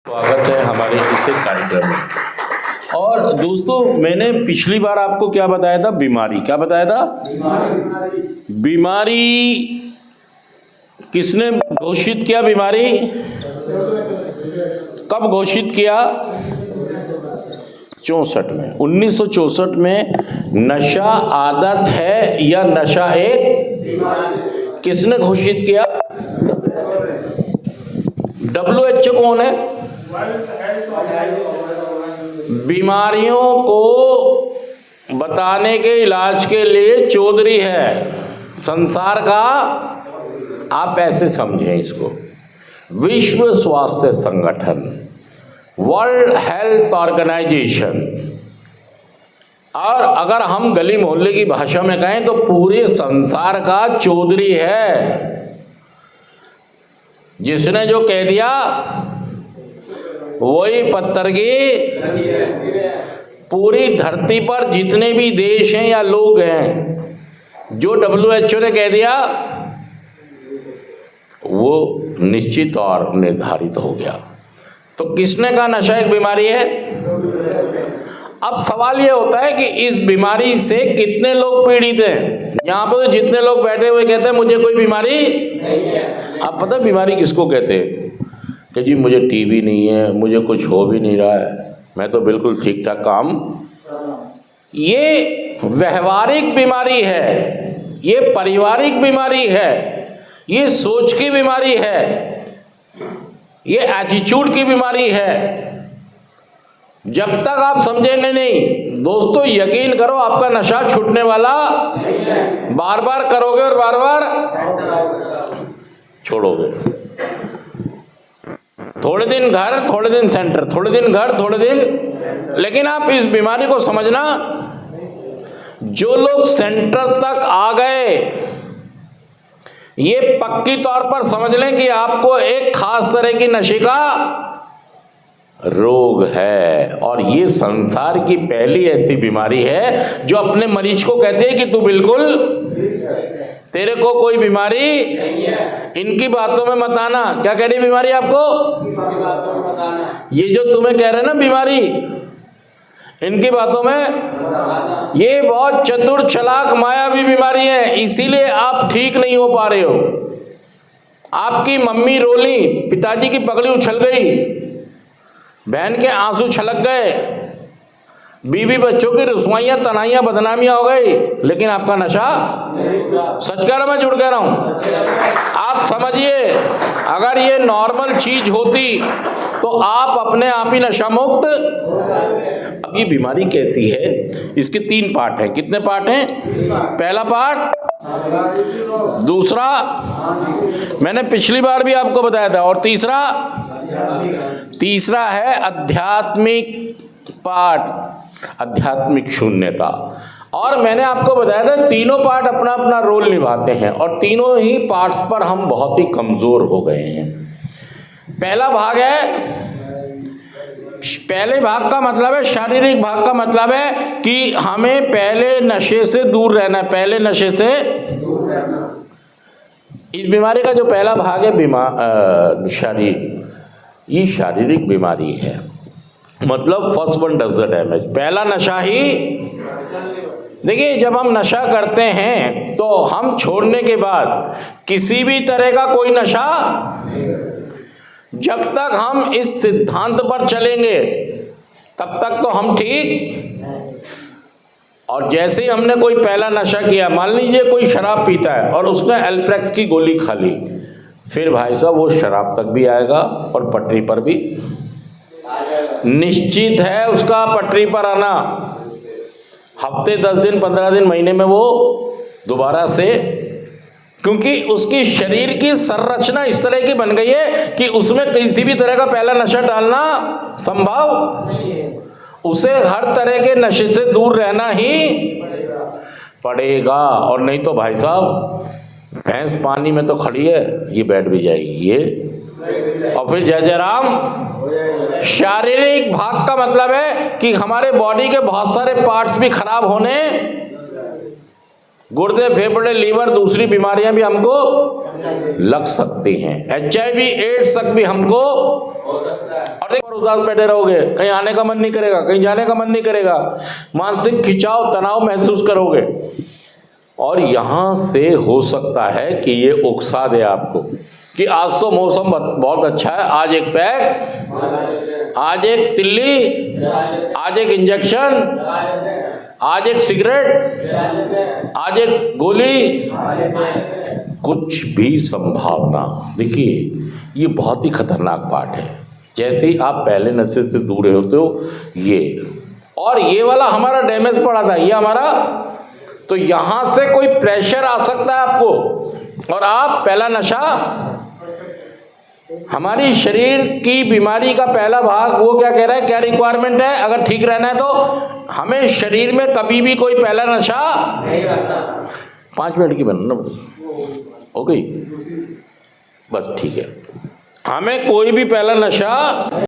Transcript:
स्वागत है हमारे इस कार्यक्रम में। और दोस्तों, मैंने पिछली बार आपको क्या बताया था? बीमारी। क्या बताया था? बीमारी किसने घोषित किया? बीमारी कब घोषित किया? 64 में। 1964 में नशा आदत है या नशा एक बीमारी किसने घोषित किया? WHO कौन है? बीमारियों को बताने के इलाज के लिए चौधरी है संसार का। आप ऐसे समझें इसको, विश्व स्वास्थ्य संगठन, वर्ल्ड हेल्थ ऑर्गेनाइजेशन। और अगर हम गली मोहल्ले की भाषा में कहें तो पूरे संसार का चौधरी है, जिसने जो कह दिया वही पत्थर की। पूरी धरती पर जितने भी देश हैं या लोग हैं, जो WHO ने कह दिया वो निश्चित और निर्धारित हो गया। तो किसने कहा नशा एक बीमारी है? अब सवाल ये होता है कि इस बीमारी से कितने लोग पीड़ित हैं। यहाँ पर तो जितने लोग बैठे हुए कहते हैं मुझे कोई बीमारी नहीं है। आप पता बीमारी किसको कहते हैं? कि जी मुझे टीबी नहीं है, मुझे कुछ हो भी नहीं रहा है, मैं तो बिल्कुल ठीक ठाक काम। ये व्यवहारिक बीमारी है, ये पारिवारिक बीमारी है, ये सोच की बीमारी है, ये एटीट्यूड की बीमारी है। जब तक आप समझेंगे नहीं, दोस्तों यकीन करो आपका नशा छूटने वाला बार बार करोगे और बार बार छोड़ोगे। थोड़े दिन घर, थोड़े दिन सेंटर, थोड़े दिन घर, थोड़े दिन। लेकिन आप इस बीमारी को समझना, जो लोग सेंटर तक आ गए, ये पक्की तौर पर समझ लें कि आपको एक खास तरह की नशे का रोग है। और ये संसार की पहली ऐसी बीमारी है जो अपने मरीज को कहते हैं कि तू बिल्कुल, तेरे को कोई बीमारी नहीं है। इनकी बातों में मत आना। क्या कह रही बीमारी आपको? ये जो तुम्हें कह रहे हैं ना बीमारी, इनकी बातों में, ये बहुत चतुर चालाक मायावी बीमारी है। इसीलिए आप ठीक नहीं हो पा रहे हो। आपकी मम्मी रोली, पिताजी की पगड़ी उछल गई, बहन के आंसू छलक गए, बीवी बच्चों की रुसवाइयां तनाइयां बदनामियां हो गई, लेकिन आपका नशा, सच कह रहा मैं झूठ कह रहा हूं? आप समझिए, अगर ये नॉर्मल चीज होती तो आप अपने आप ही नशा मुक्त। अब ये बीमारी कैसी है? इसके 3 पार्ट हैं। कितने पार्ट हैं? पहला पार्ट, दूसरा मैंने पिछली बार भी आपको बताया था, और तीसरा है आध्यात्मिक पार्ट, आध्यात्मिक शून्यता। और मैंने आपको बताया था तीनों पार्ट अपना अपना रोल निभाते हैं, और तीनों ही पार्ट्स पर हम बहुत ही कमजोर हो गए हैं। पहला भाग है, पहले भाग का मतलब है, शारीरिक भाग का मतलब है कि हमें पहले नशे से दूर रहना है, पहले नशे से दूर रहना। इस बीमारी का जो पहला भाग है शारीरिक, ये शारीरिक बीमारी है। मतलब first one does the damage, पहला नशा ही। देखिए, जब हम नशा करते हैं तो हम छोड़ने के बाद किसी भी तरह का कोई नशा, जब तक हम इस सिद्धांत पर चलेंगे तब तक तो हम ठीक। और जैसे ही हमने कोई पहला नशा किया, मान लीजिए कोई शराब पीता है और उसने एल्प्रेक्स की गोली खा ली, फिर भाई साहब वो शराब तक भी आएगा और पटरी पर भी निश्चित है उसका पटरी पर आना। हफ्ते 10 दिन 15 दिन महीने में वो दोबारा से, क्योंकि उसकी शरीर की संरचना इस तरह की बन गई है कि उसमें किसी भी तरह का पहला नशा डालना संभव नहीं है। उसे हर तरह के नशे से दूर रहना ही पड़ेगा। और नहीं तो भाई साहब, भैंस पानी में तो खड़ी है, ये बैठ भी जाएगी ये, और फिर जय जय राम। शारीरिक भाग का मतलब है कि हमारे बॉडी के बहुत सारे पार्ट्स भी खराब होने, गुर्दे, फेफड़े, लीवर, दूसरी बीमारियां भी हमको लग सकती हैं। HIV एड्स तक भी हमको, और एक बार उदास बैठे रहोगे, कहीं आने का मन नहीं करेगा, कहीं जाने का मन नहीं करेगा, मानसिक खिंचाव तनाव महसूस करोगे। और यहां से हो सकता है कि ये उकसा दे आपको कि आज तो मौसम बहुत अच्छा है, आज एक पैक, आज एक तिल्ली, आज एक इंजेक्शन, आज एक सिगरेट, आज एक गोली, कुछ भी संभावना। देखिए ये बहुत ही खतरनाक पार्ट है। जैसे ही आप पहले नशे से दूर होते हो ये, और ये वाला हमारा डैमेज पड़ा था, ये हमारा, तो यहां से कोई प्रेशर आ सकता है आपको, और आप पहला नशा, हमारी शरीर की बीमारी का पहला भाग वो क्या कह रहा है, क्या रिक्वायरमेंट है, अगर ठीक रहना है तो हमें शरीर में कभी भी कोई पहला नशा नहीं करना। 5 मिनट की बनना हो गई बस, ठीक है। हमें कोई भी पहला नशा